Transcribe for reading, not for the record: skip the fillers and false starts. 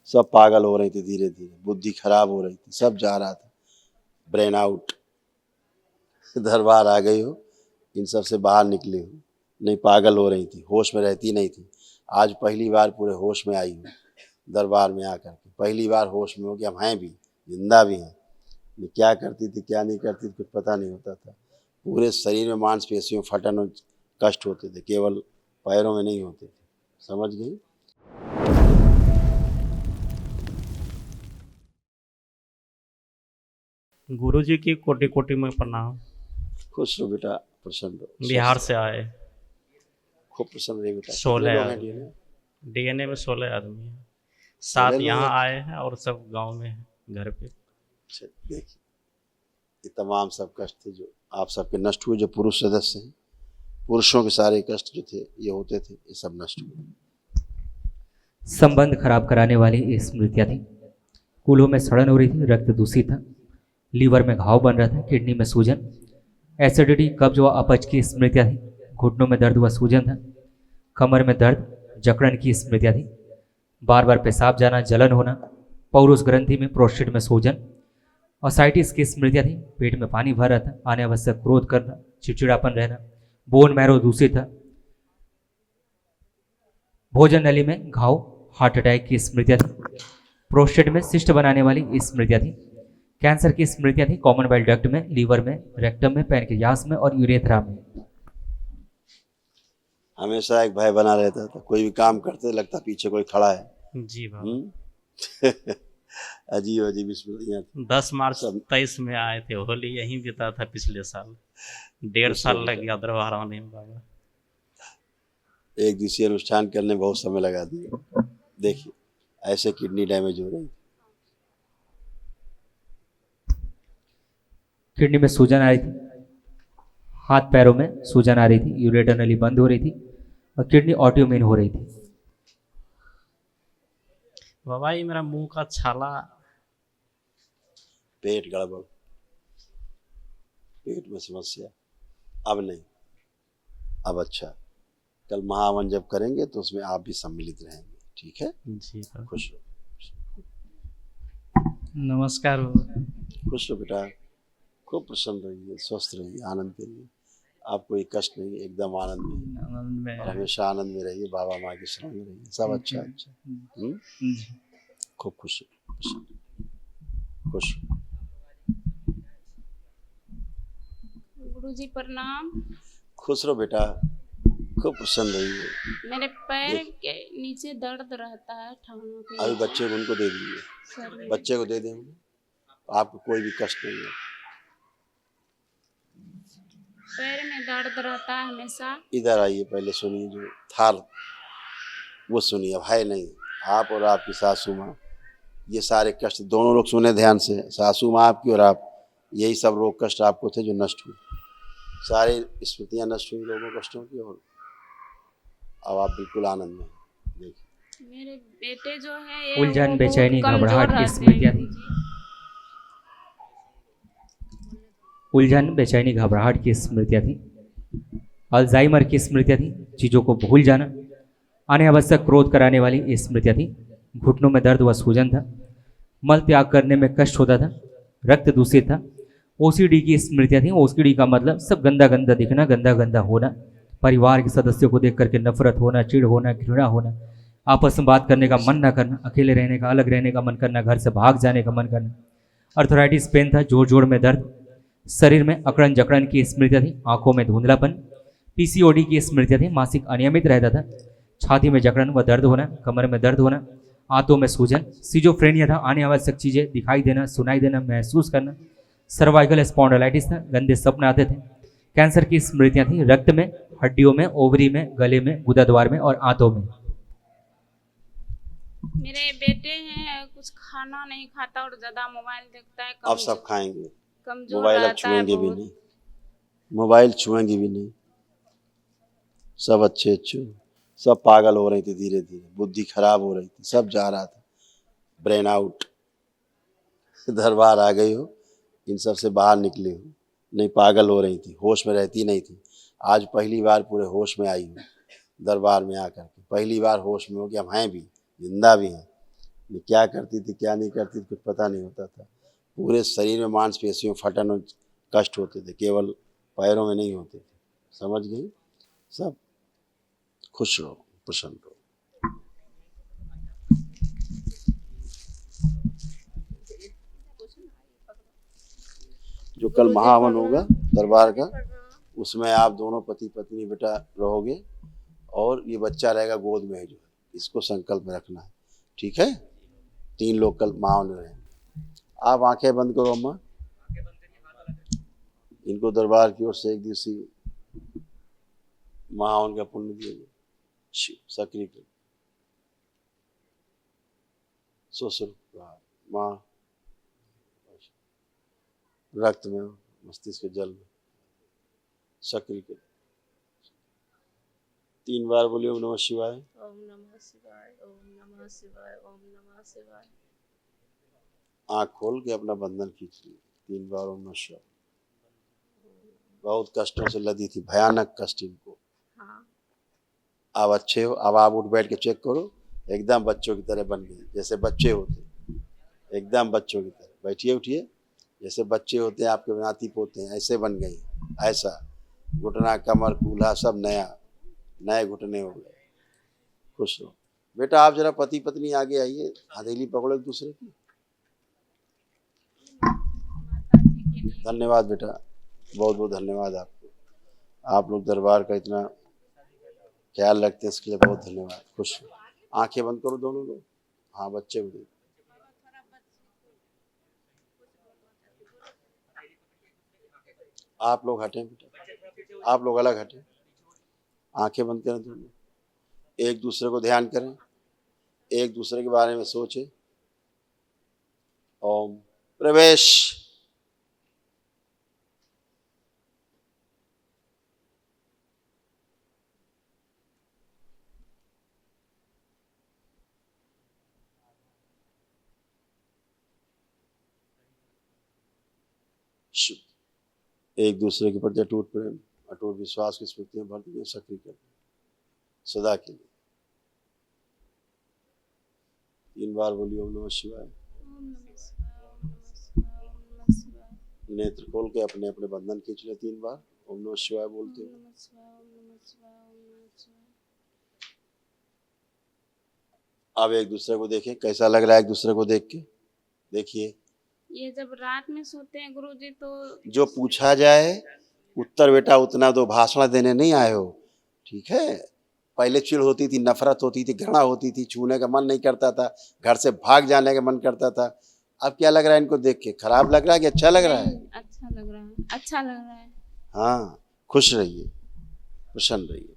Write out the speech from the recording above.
सब पागल हो रही थी, धीरे धीरे बुद्धि खराब हो रही थी, सब जा रहा था, ब्रेन आउट। दरबार आ गई हो, इन सब से बाहर निकली हो, नहीं पागल हो रही थी, होश में रहती नहीं थी। आज पहली बार पूरे होश में आई हूँ दरबार में आकर के, पहली बार होश में हो कि हम हैं भी, जिंदा भी हैं। क्या करती थी क्या नहीं करती थी कुछ पता नहीं होता था। पूरे शरीर में मांसपेशियों में फटन और कष्ट होते थे, केवल पैरों में नहीं होते थे। समझ गई? गुरुजी की कोटि कोटि में प्रणाम। खुश रहो बेटा, प्रसन्न रहो, बिहार स्वस्थ से रहो, आए। खूब प्रसन्न रहिए बेटा। कितने 16 लोग हैं आदमी। डीएनए? डीएनए में 16 आदमी हैं। 16 7 लोग यहाँ हैं। आए हैं और सब गांव में हैं, घर पे। अच्छा, देखिए ये तमाम सब कष्ट थे जो आप सबके नष्ट हुए। जो पुरुष सदस्य हैं, पुरुषों के सारे कष्ट जो थे ये होते थे, ये सब नष्ट हुए। संबंध खराब कराने वाली स्मृतियाँ थी। कूल्हों में सड़न हो रही थी, रक्त दूषित था, लीवर में घाव बन रहा था, किडनी में सूजन, एसिडिटी, कब्ज व अपच की स्मृतियाँ थी। घुटनों में दर्द व सूजन था, कमर में दर्द, जकड़न की स्मृतियाँ थी। बार बार पेशाब जाना, जलन होना, पौरुष ग्रंथि में प्रोस्टेट में सूजन, ऑसाइटिस की स्मृतियाँ थी। पेट में पानी भर रहा था, अनावश्यक क्रोध करना, चिड़चिड़ापन रहना, बोन मैरो दूषित था, भोजन नली में घाव, हार्ट अटैक की स्मृतियाँ थी। प्रोस्टेट में सिस्ट बनाने वाली स्मृतियाँ थी। कैंसर की स्मृतियाँ थी, कॉमन बाइल डक्ट में, लीवर में, रेक्टम में, पैनक्रियास में और यूरेथ्रा में। हमेशा एक भय बना रहता था, कोई भी काम करते लगता पीछे कोई खड़ा है। जी बाबा। अजीब अजीब स्मृतियाँ थी। 10 मार्च सब 23 में आए थे, होली यहीं बीता था पिछले साल। 1.5 साल लग गया दरबार आने में बाबा। एक दिवसीय अनुष्ठान करने में बहुत समय लगा दिया। देखिए ऐसे किडनी डैमेज हो रही। किडनी में सूजन आ रही थी, हाथ पैरों में सूजन आ रही थी, यूरेटर नली बंद हो रही थी और किडनी ऑटोइम्यून हो रही थी। बाबा ये मेरा मुंह का छाला। पेट गड़बड़, पेट में समस्या, अब नहीं, अब अच्छा। कल महावन जब करेंगे तो उसमें आप भी सम्मिलित रहेंगे, ठीक है? जी बाबा। खुश रहो, नमस्कार बाबा। खुश रहो बेटा, खूब प्रसन्न रहिए, स्वस्थ रहिए, आनंद करिए। आपको कोई कष्ट नहीं, एकदम आनंद में, आनंद में और हमेशा आनंद में रहिए, बाबा माँ की शरण में रहिए, सब अच्छा अच्छा। जी। खूब खुश रहो, प्रसन्न, खुश रहो। गुरुजी प्रणाम। खुश रहो बेटा, खूब प्रसन्न रहिए। मेरे पैर के नीचे दर्द रहता है, ठहरने के अभी नीचे। बच्चे को उनको दे दीजिए, सर में। बच्चे को दे दें, आपको कोई भी कष्ट नहीं है। पैर में दर्द रहता है हमेशा। इधर आइए, पहले सुनिए जो थाल वो सुनिए, अब है नहीं। आप और आपकी सासू माँ, ये सारे कष्ट दोनों लोग सुने ध्यान से, सासू माँ आपकी और आप, यही सब रोग कष्ट आपको थे जो नष्ट हुए, सारी स्मृतियाँ नष्ट हुई लोगों कष्टों की, और अब आप बिल्कुल आनंद में हैं। देखिए मेरे बेटे जो है ये उलझन, वो बेचैनी, बहुत कमजोर घबराहट की रहते स्मृतियाँ हैं। थी। उलझन, बेचैनी, घबराहट की स्मृतियाँ थी। अल्जाइमर की स्मृतियाँ थी, चीज़ों को भूल जाना, अनावश्यक क्रोध कराने वाली स्मृतियाँ थी। घुटनों में दर्द व सूजन था, मल त्याग करने में कष्ट होता था, रक्त दूषित था। ओसीडी की स्मृतियाँ थी। ओसीडी का मतलब सब गंदा गंदा दिखना, गंदा गंदा होना, परिवार के सदस्यों को देख करके नफरत होना, चिढ़ होना, घृणा होना, आपस में बात करने का मन ना करना, अकेले रहने का, अलग रहने का मन करना, घर से भाग जाने का मन करना। अर्थराइटिस पेन था, जोड़ जोड़ में दर्द, शरीर में अकड़न जकड़न की स्मृतियाँ थी, आंखों में धुंधलापन। पीसीओडी की स्मृतियाँ थी, मासिक अनियमित रहता था, छाती में जकड़न व दर्द होना, कमर में दर्द होना, आंतों में सूजन। सिजोफ्रेनिया था, अनावश्यक चीज़ें दिखाई देना, सुनाई देना, महसूस करना। सर्वाइकल स्पॉन्डिलाइटिस था, गंदे सपने आते थे। कैंसर की स्मृतियाँ थी, रक्त में, हड्डियों में, ओवरी में, गले में, गुदाद्वार में और आंतों में। मेरे बेटे हैं, कुछ खाना नहीं खाता और ज्यादा मोबाइल देखता है। अब सब खाएंगे, कमजोर मोबाइल अब रहता है छुएंगे भी बहुत। नहीं, मोबाइल छुएंगे भी नहीं, सब अच्छे अच्छे, सब पागल हो रही थी, धीरे धीरे बुद्धि खराब हो रही थी, सब जा रहा था, ब्रेन आउट। दरबार आ गई हो, इन सब से बाहर निकली हो, नहीं पागल हो रही थी, होश में रहती नहीं थी। आज पहली बार पूरे होश में आई हूँ दरबार में आकर के, पहली बार होश में हो कि हम हैं भी, जिंदा भी हैं। ये क्या करती थी क्या नहीं करती थी कुछ पता नहीं होता था। पूरे शरीर में मांसपेशियों में फटन और कष्ट होते थे, केवल पैरों में नहीं होते थे। समझ गई? सब खुश रहो, प्रसन्न रहो। जो कल महाहवन होगा दरबार का, उसमें आप दोनों पति पत्नी बेटा रहोगे और ये बच्चा रहेगा गोद में, जो है इसको संकल्प में रखना है, ठीक है? 3 लोग कल महाहवन में रहेंगे। आप आंखें बंद करो अम्मा, इनको दरबार की ओर से 1 दिवसीय महाहवन का पुण्य दिए सक्रिय कर माँ रक्त में मस्तिष्क जल में सक्रिय कर 3 बार बोलिए ओम नमः शिवाय। ओम नमः शिवाय, ओम नमः शिवाय, ओम नमः शिवाय। आँख खोल के अपना बंधन खींच लिया 3 बार ओम नमः शिवाय। बहुत कष्टों से लदी थी, भयानक कष्ट इनको। हाँ। अब अच्छे हो, अब आप उठ बैठ के चेक करो, एकदम बच्चों की तरह बन गई, जैसे बच्चे होते, एकदम बच्चों की तरह। बैठिए उठिए, जैसे बच्चे होते हैं आपके नाती पोते हैं, ऐसे बन गई। ऐसा घुटना कमर कूल्हा सब नया, नए घुटने हो गए। खुश रहो बेटा। आप जरा पति पत्नी आगे आइए, हथेली पकड़ो एक दूसरे की। धन्यवाद बेटा, बहुत बहुत धन्यवाद आपको। आप लोग दरबार का इतना ख्याल रखते हैं, इसके लिए बहुत धन्यवाद। खुश रहो। आंखें बंद करो दोनों लोग। हाँ बच्चे को देखो। आप लोग हटें बेटा, आप लोग अलग हटें। आंखें बंद करें दोनों, एक दूसरे को ध्यान करें, एक दूसरे के बारे में सोचें। ओम प्रवेश। शुद्ध। एक दूसरे के प्रति अटूट प्रेम, अटूट विश्वास की स्मृतियां भर दी, सक्रिय कर सदा के लिए। 3 बार बोलिए ओम नमः शिवाय। नेत्र खोल के अपने अपने बंधन खींच ले 3 बार ओम नमः शिवाय बोलते हो। अब एक दूसरे को देखें, कैसा लग रहा है एक दूसरे को देख के। देखिए, ये जब रात में सोते हैं गुरुजी तो जो पूछा जाए उत्तर बेटा उतना दो, भाषण देने नहीं आए हो, ठीक है? पहले चिढ़ होती थी, नफरत होती थी, घृणा होती थी, छूने का मन नहीं करता था, घर से भाग जाने का मन करता था। अब क्या लग रहा है इनको देख के? खराब लग रहा है कि अच्छा लग रहा है? अच्छा लग रहा है, अच्छा लग रहा है। हाँ, खुश रहिए, प्रसन्न रहिए।